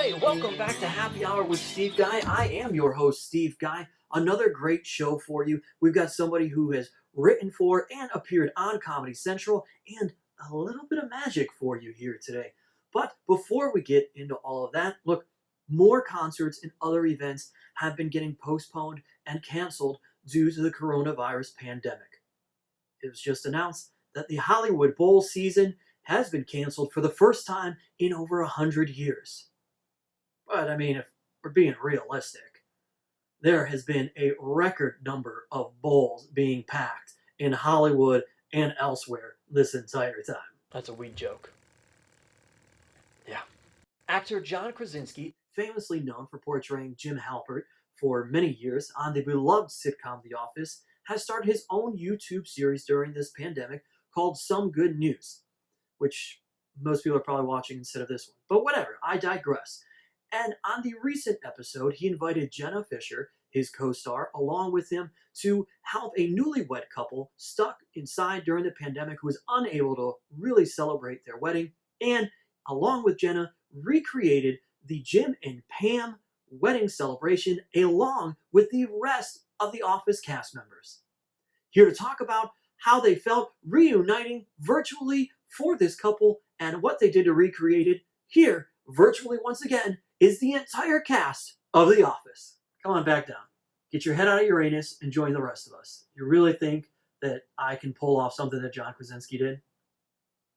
Hey, welcome back to Happy Hour with Steve Guy. I am your host, Steve Guy. Another great show for you. We've got somebody who has written for and appeared on Comedy Central, and a little bit of magic for you here today. But before we get into all of that, look, more concerts and other events have been getting postponed and canceled due to the coronavirus pandemic. It was just announced that the Hollywood Bowl season has been canceled for the first time in over 100 years. But I mean, if we're being realistic, there has been a record number of bowls being packed in Hollywood and elsewhere this entire time. That's a weed joke. Yeah. Actor John Krasinski, famously known for portraying Jim Halpert for many years on the beloved sitcom The Office, has started his own YouTube series during this pandemic called Some Good News, which most people are probably watching instead of this one. But whatever, I digress. And on the recent episode, he invited Jenna Fischer, his co-star, along with him to help a newlywed couple stuck inside during the pandemic who was unable to really celebrate their wedding, and along with Jenna, recreated the Jim and Pam wedding celebration along with the rest of the Office cast members. Here to talk about how they felt reuniting virtually for this couple and what they did to recreate it, here, virtually once again, is the entire cast of The Office. Come on back down. Get your head out of Uranus and join the rest of us. You really think that I can pull off something that John Krasinski did?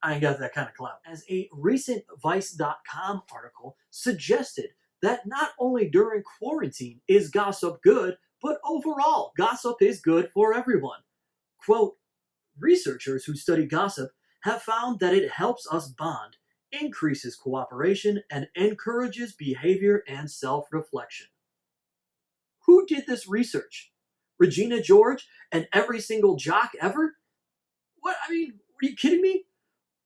I ain't got that kind of clout. As a recent Vice.com article suggested that not only during quarantine is gossip good, but overall, gossip is good for everyone. Quote, researchers who study gossip have found that it helps us bond, increases cooperation, and encourages behavior and self-reflection. Who did this research? Regina George and every single jock ever? What? I mean, are you kidding me?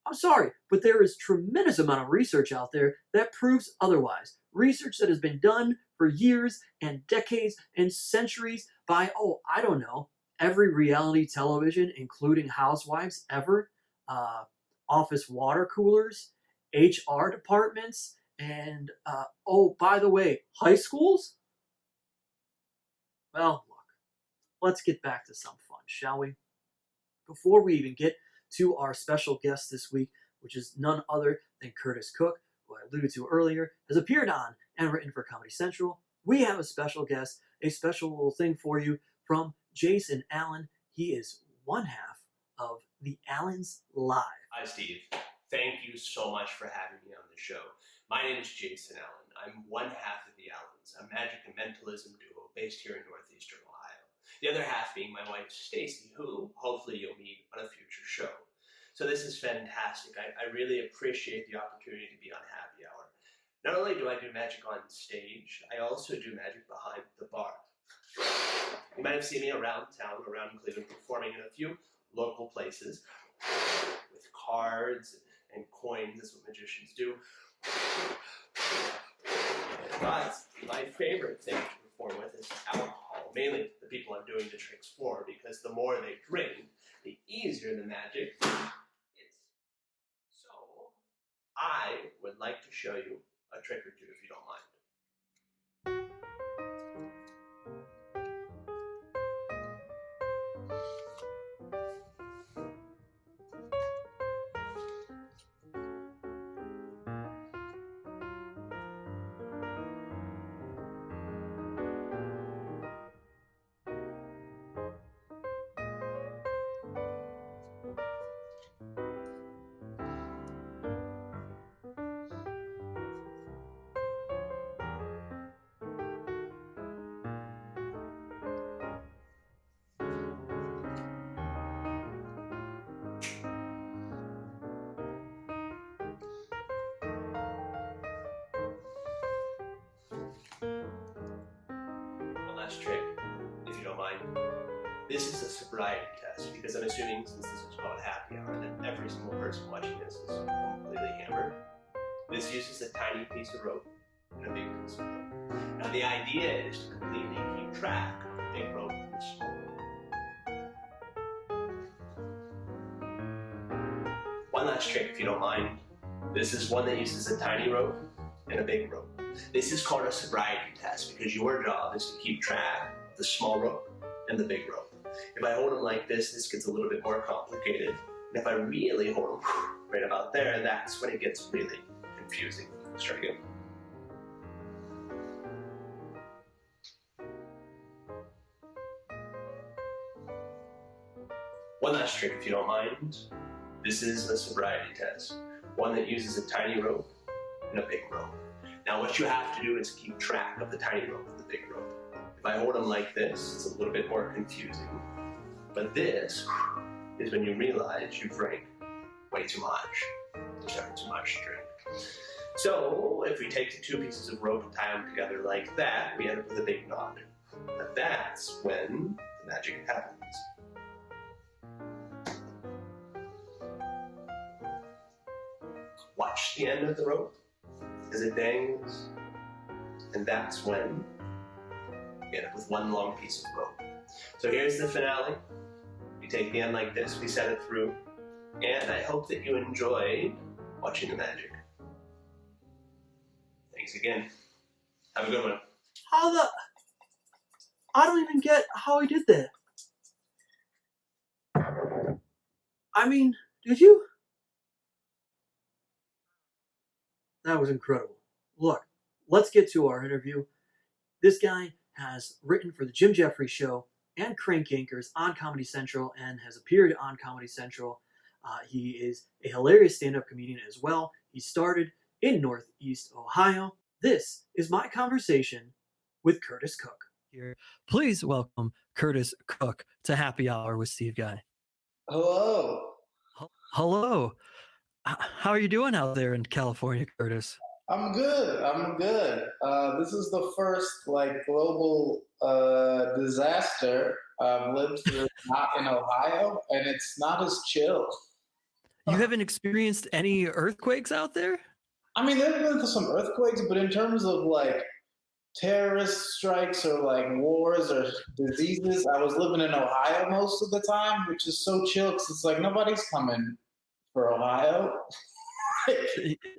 I'm sorry, but there is tremendous amount of research out there that proves otherwise. Research that has been done for years and decades and centuries by, I don't know, every reality television, including Housewives ever, office water coolers, HR departments, and, by the way, high schools? Well, look, let's get back to some fun, shall we? Before we even get to our special guest this week, which is none other than Curtis Cook, who I alluded to earlier, has appeared on and written for Comedy Central, we have a special guest, a special little thing for you from Jason Allen. He is one half of the Allens Live. Hi, Steve. Thank you so much for having me on the show. My name is Jason Allen. I'm one half of the Allens, a magic and mentalism duo based here in northeastern Ohio. The other half being my wife, Stacy, who hopefully you'll meet on a future show. So this is fantastic. I really appreciate the opportunity to be on Happy Hour. Not only do I do magic on stage, I also do magic behind the bar. You might have seen me around town, around Cleveland, performing in a few local places with cards and coins, as what magicians do. But my favorite thing to perform with is alcohol, mainly the people I'm doing the tricks for, because the more they drink, the easier the magic is. So, I would like to show you a trick or two if you don't mind. Last trick, if you don't mind. This is a sobriety test, because I'm assuming since this is called Happy Hour, that every single person watching this is completely hammered. This uses a tiny piece of rope and a big piece of rope. Now the idea is to completely keep track of the big rope and the small rope. One last trick, if you don't mind. This is one that uses a tiny rope and a big rope. This is called a sobriety test because your job is to keep track of the small rope and the big rope. If I hold them like this gets a little bit more complicated. And if I really hold them right about there, that's when it gets really confusing. Let's try again. One last trick if you don't mind. This is a sobriety test. One that uses a tiny rope and a big rope. Now what you have to do is keep track of the tiny rope and the big rope. If I hold them like this, it's a little bit more confusing. But this is when you realize you drank way too much. There's never too much to drink. So if we take the two pieces of rope and tie them together like that, we end up with a big knot. But that's when the magic happens. Watch the end of the rope as it dangs, and that's when you end up with one long piece of rope. So here's the finale. We take the end like this, we set it through, and I hope that you enjoyed watching the magic. Thanks again. Have a good one. I don't even get how he did that. I mean, did you? That was incredible. Look, let's get to our interview. This guy has written for the Jim Jefferies Show and Crank Yankers on Comedy Central and has appeared on Comedy Central. He is a hilarious stand-up comedian as well. He started in Northeast Ohio. This is my conversation with Curtis Cook. Here, please welcome Curtis Cook to Happy Hour with Steve Guy. Hello. Hello. How are you doing out there in California, Curtis? I'm good. This is the first global disaster I've lived through not in Ohio, and it's not as chill. You haven't experienced any earthquakes out there? I mean, there have been some earthquakes, but in terms of terrorist strikes or wars or diseases, I was living in Ohio most of the time, which is so chill because it's nobody's coming for Ohio.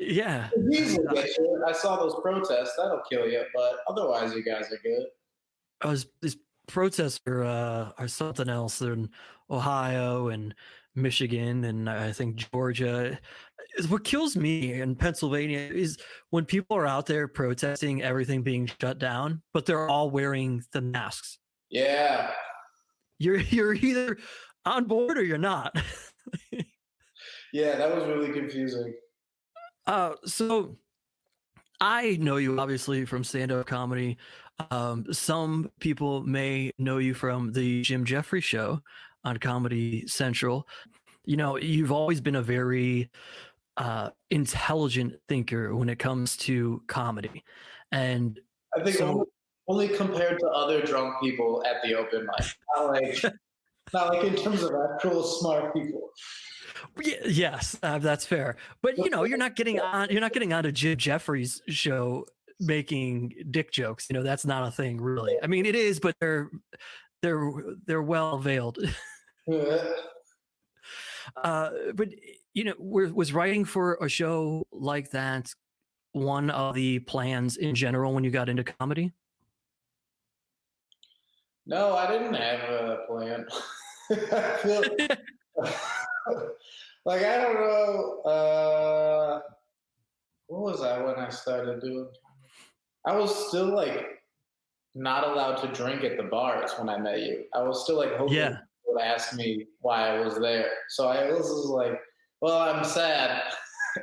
Yeah. I saw those protests. That'll kill you, but otherwise, you guys are good. These protests are something else. They're in Ohio and Michigan and I think Georgia. What kills me in Pennsylvania is when people are out there protesting everything being shut down, but they're all wearing the masks. Yeah. You're either on board or you're not. Yeah, that was really confusing. So I know you obviously from stand-up comedy. Some people may know you from the Jim Jefferies Show on Comedy Central. You know, you've always been a very intelligent thinker when it comes to comedy. And I think only compared to other drunk people at the open mic. Not like in terms of actual smart people. Yes, that's fair. But you're not getting on a Jim Jefferies show making dick jokes. That's not a thing, really. I mean, it is, but they're well veiled. But was writing for a show like that one of the plans in general when you got into comedy? No, I didn't have a plan. I feel I don't know. What was I when I started doing? I was still not allowed to drink at the bars when I met you. I was still hoping people would ask me why I was there. So I was just well, I'm sad,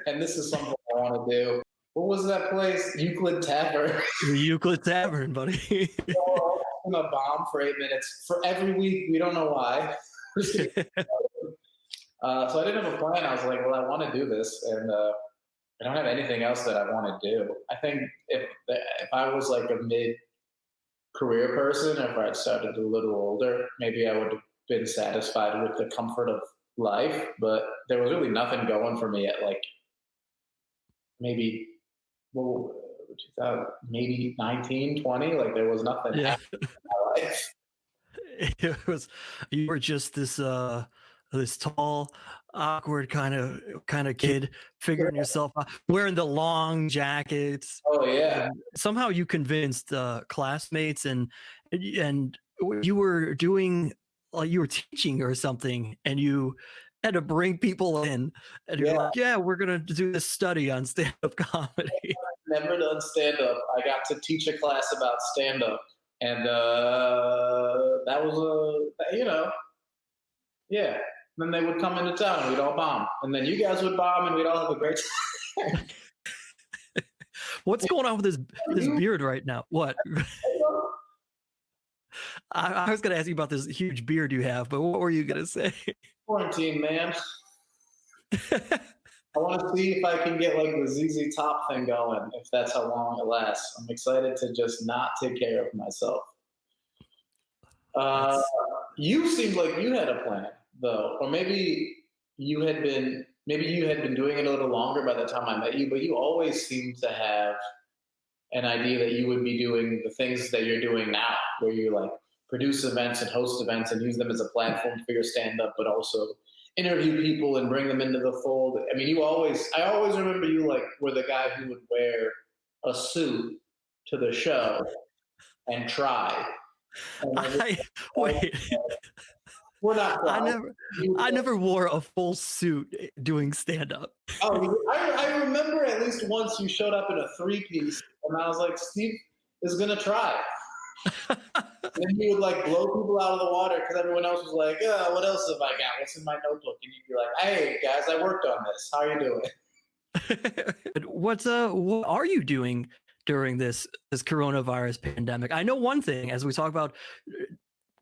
and this is something I want to do. What was that place? Euclid Tavern. Euclid Tavern, buddy. In a bomb for 8 minutes for every week. We don't know why. So I didn't have a plan. I was well, I want to do this, and I don't have anything else that I want to do. I think if I was a mid-career person, if I'd started a little older, maybe I would have been satisfied with the comfort of life. But there was really nothing going for me at maybe 2000, maybe 19, 20. There was nothing happening in my life. You were just this tall, awkward kind of kid figuring yourself out, wearing the long jackets. Oh yeah, And somehow you convinced classmates and you were doing like you were teaching or something, and you had to bring people in, and you're yeah. like, yeah, we're gonna do this study on stand-up comedy. Never done stand up. I got to teach a class about stand up, and that was yeah. Then they would come into town, and we'd all bomb, and then you guys would bomb, and we'd all have a great time. What's going on with this beard right now? What? I was gonna ask you about this huge beard you have, but what were you gonna say? Quarantine, man. I want to see if I can get like the ZZ Top thing going, if that's how long it lasts. I'm excited to just not take care of myself. Uh, you seemed like you had a plan, though, or maybe you had been doing it a little longer by the time I met you, but you always seem to have an idea that you would be doing the things that you're doing now, where you like produce events and host events and use them as a platform for your stand up, but also interview people and bring them into the fold. I mean, I always remember you like were the guy who would wear a suit to the show and try. And Wait. we're not. I never wore a full suit doing stand up. Oh, I remember at least once you showed up in a 3-piece, and I was like, Steve is gonna try. And he would like blow people out of the water because everyone else was like, what else have I got? What's in my notebook? And you'd be like, hey guys, I worked on this. How are you doing? What are you doing during this coronavirus pandemic? I know one thing, as we talk about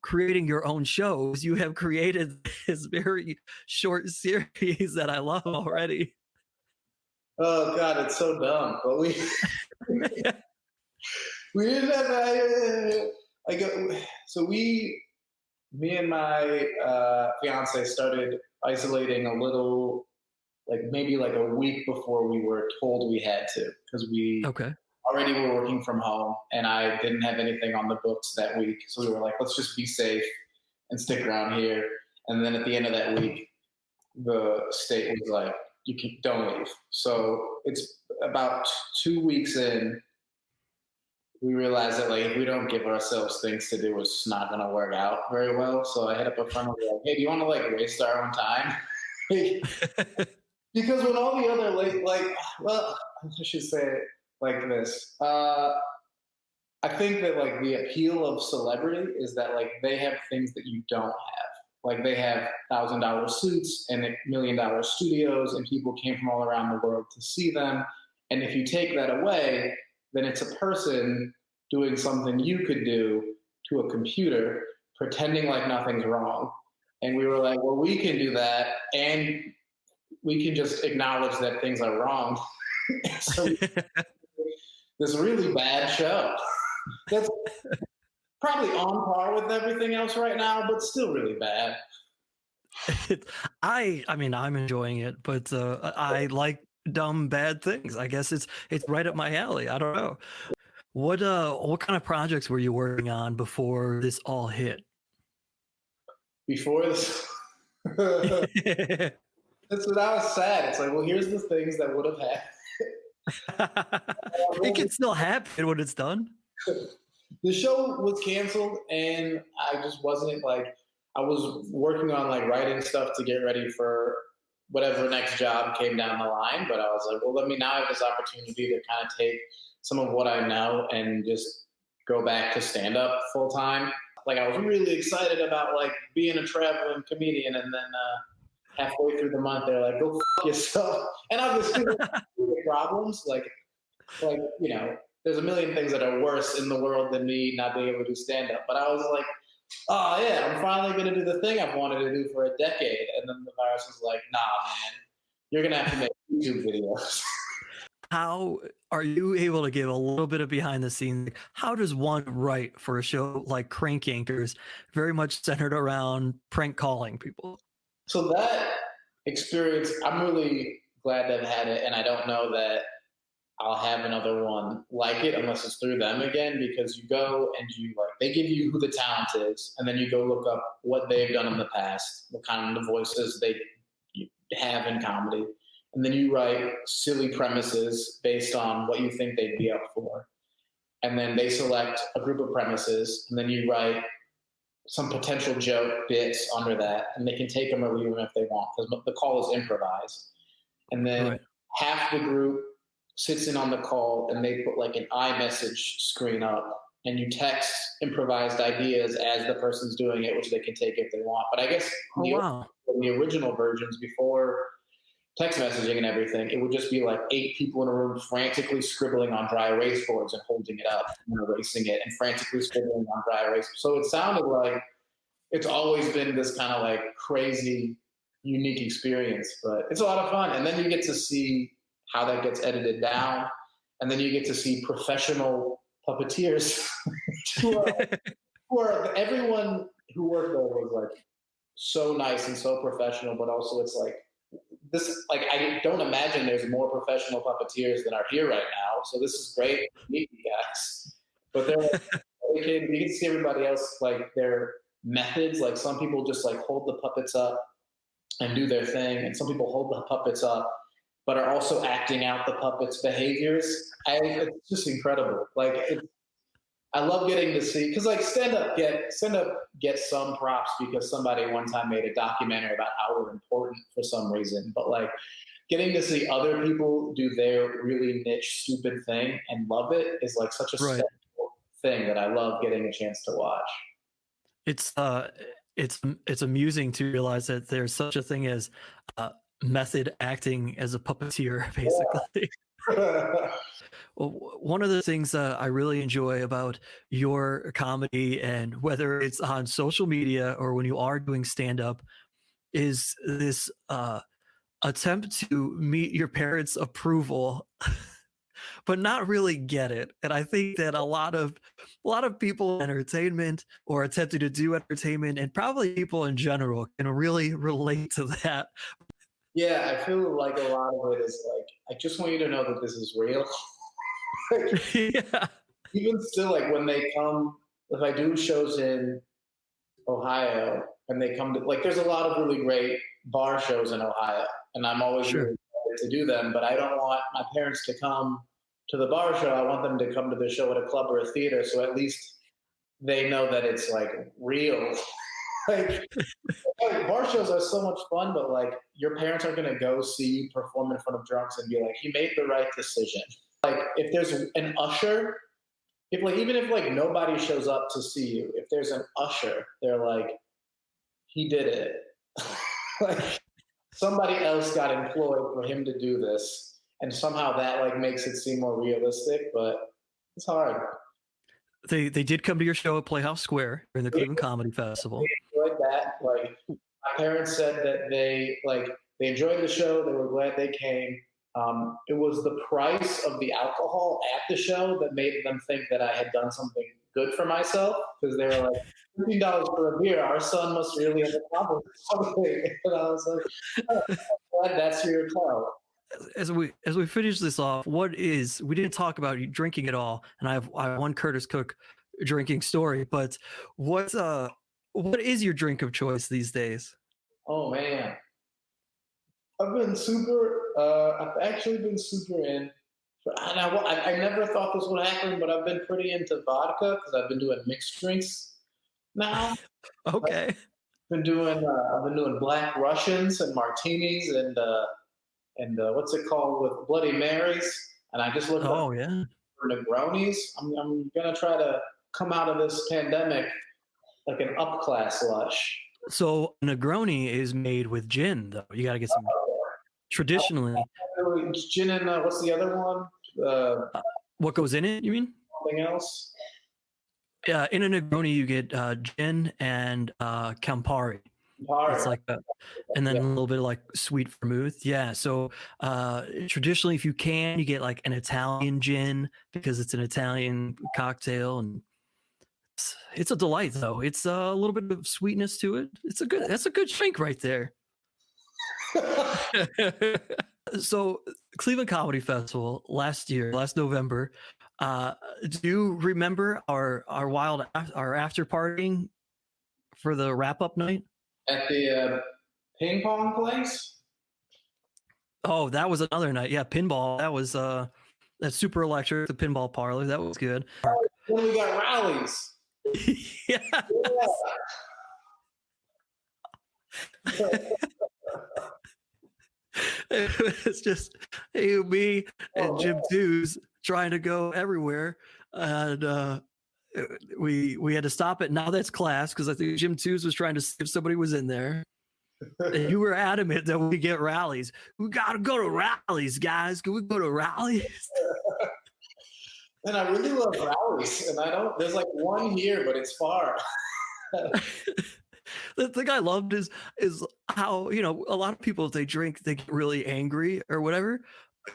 creating your own shows, you have created this very short series that I love already. Oh God, it's so dumb. But we didn't have me and my fiance started isolating a little, like maybe like a week before we were told we had to, because we already were working from home and I didn't have anything on the books that week. So we were like, let's just be safe and stick around here. And then at the end of that week, the state was like, don't leave. So it's about 2 weeks in, we realized that like if we don't give ourselves things to do, it's just not gonna work out very well. So I hit up a friend and was like, hey, do you want to like waste our own time? Because when all the other well, I should say it like this. I think that like the appeal of celebrity is that like they have things that you don't have. Like they have $1,000 suits and $1 million studios, and people came from all around the world to see them. And if you take that away, then it's a person doing something you could do to a computer, pretending like nothing's wrong. And we were like, well, we can do that, and we can just acknowledge that things are wrong. So this really bad show that's probably on par with everything else right now, but still really bad. I mean, I'm enjoying it, but I like dumb bad things. I guess it's right up my alley. I don't know. What kind of projects were you working on before this all hit? Before this, that's what I was sad. It's like, well, here's the things that would have happened. It can still happen when it's done. The show was canceled, and I just wasn't like, I was working on like writing stuff to get ready for whatever next job came down the line. But I was like, well, let me now have this opportunity to kind of take some of what I know and just go back to stand up full time. Like I was really excited about like being a traveling comedian, and then halfway through the month they're like, go f yourself. And obviously problems like you know, there's a million things that are worse in the world than me not being able to do stand up. But I was like, oh yeah, I'm finally gonna do the thing I've wanted to do for a decade. And then the virus was like, nah, man, you're gonna have to make YouTube videos. How are you able to give a little bit of behind the scenes? How does one write for a show like Crank Yankers, very much centered around prank calling people? So that experience, I'm really glad to have had it, and I don't know that I'll have another one like it unless it's through them again, because you go and you like, they give you who the talent is, and then you go look up what they've done in the past, what kind of voices have in comedy. And then you write silly premises based on what you think they'd be up for. And then they select a group of premises, and then you write some potential joke bits under that, and they can take them or leave them if they want, because the call is improvised. And then half the group sits in on the call, and they put like an iMessage screen up, and you text improvised ideas as the person's doing it, which they can take if they want. But I guess the original versions, before text messaging and everything, it would just be like 8 people in a room frantically scribbling on dry erase boards and holding it up and erasing it, and frantically scribbling on dry erase. So it sounded like it's always been this kind of like crazy, unique experience, but it's a lot of fun. And then you get to see how that gets edited down, and then you get to see professional puppeteers who are everyone who worked there was like so nice and so professional, but also it's like this, like, I don't imagine there's more professional puppeteers than are here right now. So this is great to meet you guys. But they're like, you can see everybody else, like their methods. Like some people just like hold the puppets up and do their thing, and some people hold the puppets up but are also acting out the puppets' behaviors. It's just incredible. Like I love getting to see, because like stand-up gets some props because somebody one time made a documentary about how we're important for some reason. But like getting to see other people do their really niche, stupid thing and love it is like such a special thing that I love getting a chance to watch. It's amusing to realize that there's such a thing as method acting as a puppeteer, basically. Yeah. Well, one of the things I really enjoy about your comedy, and whether it's on social media or when you are doing stand-up, is this attempt to meet your parents' approval, but not really get it. And I think that a lot of people in entertainment, or attempting to do entertainment, and probably people in general, can really relate to that. Yeah, I feel like a lot of it is like, I just want you to know that this is real. Yeah. Even still, like when they come, if I do shows in Ohio and they come to, like, there's a lot of really great bar shows in Ohio, and I'm always really excited to do them, but I don't want my parents to come to the bar show. I want them to come to the show at a club or a theater, so at least they know that it's like real. Like bar shows are so much fun, but like your parents are gonna go see you perform in front of drunks and be like, he made the right decision. Like if there's an usher, if like even if like nobody shows up to see you, if there's an usher, they're like, he did it. Like somebody else got employed for him to do this, and somehow that like makes it seem more realistic, but it's hard. They did come to your show at Playhouse Square during the Cleveland Comedy Festival. They enjoyed that. Like my parents said that they enjoyed the show. They were glad they came. It was the price of the alcohol at the show that made them think that I had done something good for myself, because they were like, $15 for a beer. Our son must really have accomplished something. And I was like, oh, glad that's your call. As we finish this off, we didn't talk about you drinking at all, and I have one Curtis Cook drinking story, but what is your drink of choice these days? Oh man, I've actually been super in. And I never thought this would happen, but I've been pretty into vodka because I've been doing mixed drinks now. Okay. I've been doing Black Russians and martinis and what's it called with Bloody Marys, and I just looked up for Negronis. I'm gonna try to come out of this pandemic like an upclass lush. So Negroni is made with gin, though. You got to get some. Traditionally, gin and what's the other one? What goes in it? You mean something else? In a Negroni, you get gin and Campari. It's like that, and then a little bit of like sweet vermouth. Yeah. So traditionally, if you can, you get like an Italian gin because it's an Italian cocktail, and it's a delight. Though it's a little bit of sweetness to it. That's a good drink right there. So Cleveland Comedy Festival last November. Do you remember our after partying for the wrap up night? At the ping pong place? Oh, that was another night. Yeah, pinball. That was that Super Electric, the pinball parlor. That was good. Then we got rallies. Yeah. It's just me and Jim Twos trying to go everywhere, and we had to stop it. Now that's class because I think Jim Twos was trying to see if somebody was in there. And you were adamant that we get rallies. We gotta go to rallies, guys. Can we go to rallies? And I really love rallies, and I don't. There's like one here, but it's far. The thing I loved is how, you know, a lot of people, if they drink, they get really angry or whatever.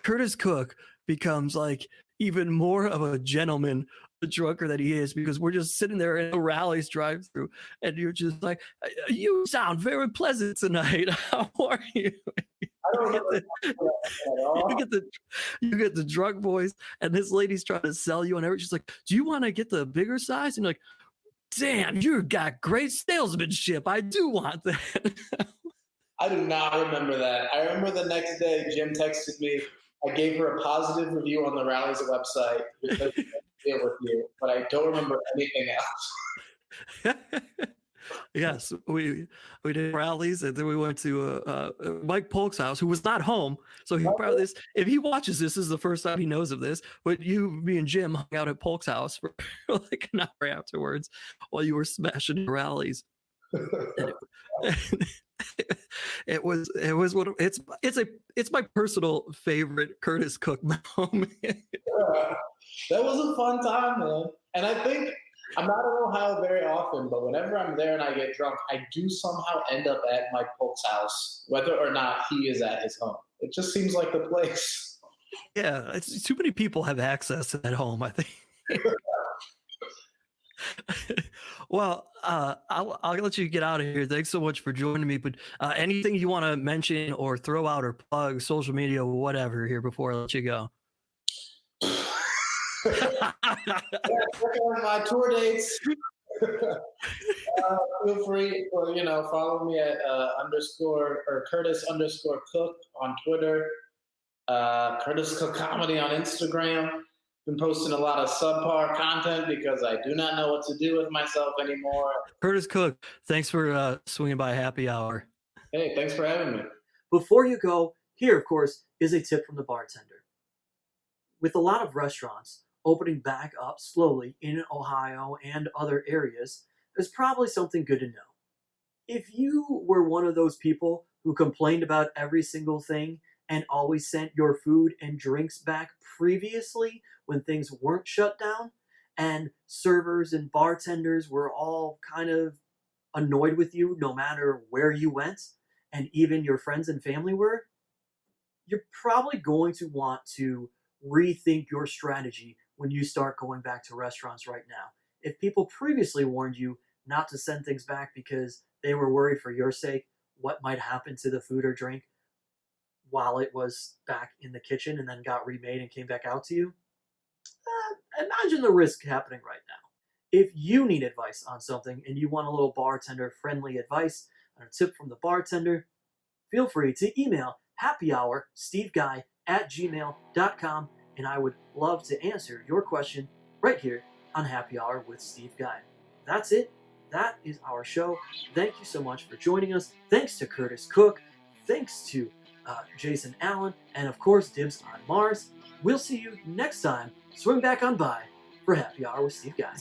Curtis Cook becomes like even more of a gentleman, the drunker that he is, because we're just sitting there in a rallies drive through and you're just like, you sound very pleasant tonight. How are you? I don't know at all. You get the drunk voice, and this lady's trying to sell you on everything. She's like, do you want to get the bigger size? And you're like, damn, you got great salesmanship. I do want that. I do not remember that. I remember the next day, Jim texted me. I gave her a positive review on the Rallies website because I deal with you, but I don't remember anything else. Yes, we did rallies, and then we went to Mike Polk's house, who was not home. So he probably if he watches this is the first time he knows of this. But me and Jim hung out at Polk's house for like an hour afterwards while you were smashing rallies. It was one of it's my personal favorite Curtis Cook moment. That was a fun time, man. And I think I'm not at Ohio very often, but whenever I'm there and I get drunk, I do somehow end up at Mike Polk's house, whether or not he is at his home. It just seems like the place. Yeah, it's too many people have access at home, I think. Well, I'll let you get out of here. Thanks so much for joining me. But anything you want to mention or throw out or plug, social media, whatever, here before I let you go. Yeah, check out my tour dates. Feel free, follow me at Curtis_Cook on Twitter. Curtis Cook Comedy on Instagram. Been posting a lot of subpar content because I do not know what to do with myself anymore. Curtis Cook, thanks for swinging by happy hour. Hey, thanks for having me. Before you go, here, of course, is a tip from the bartender. With a lot of restaurants opening back up slowly in Ohio and other areas, there's probably something good to know. If you were one of those people who complained about every single thing and always sent your food and drinks back previously when things weren't shut down, and servers and bartenders were all kind of annoyed with you no matter where you went, and even your friends and family were, you're probably going to want to rethink your strategy when you start going back to restaurants right now. If people previously warned you not to send things back because they were worried for your sake what might happen to the food or drink while it was back in the kitchen and then got remade and came back out to you, imagine the risk happening right now. If you need advice on something and you want a little bartender-friendly advice and a tip from the bartender, feel free to email happyhoursteveguy@gmail.com, and I would love to answer your question right here on Happy Hour with Steve Guy. That's it. That is our show. Thank you so much for joining us. Thanks to Curtis Cook. Thanks to Jason Allen. And of course, Dibs on Mars. We'll see you next time. Swing back on by for Happy Hour with Steve Guy.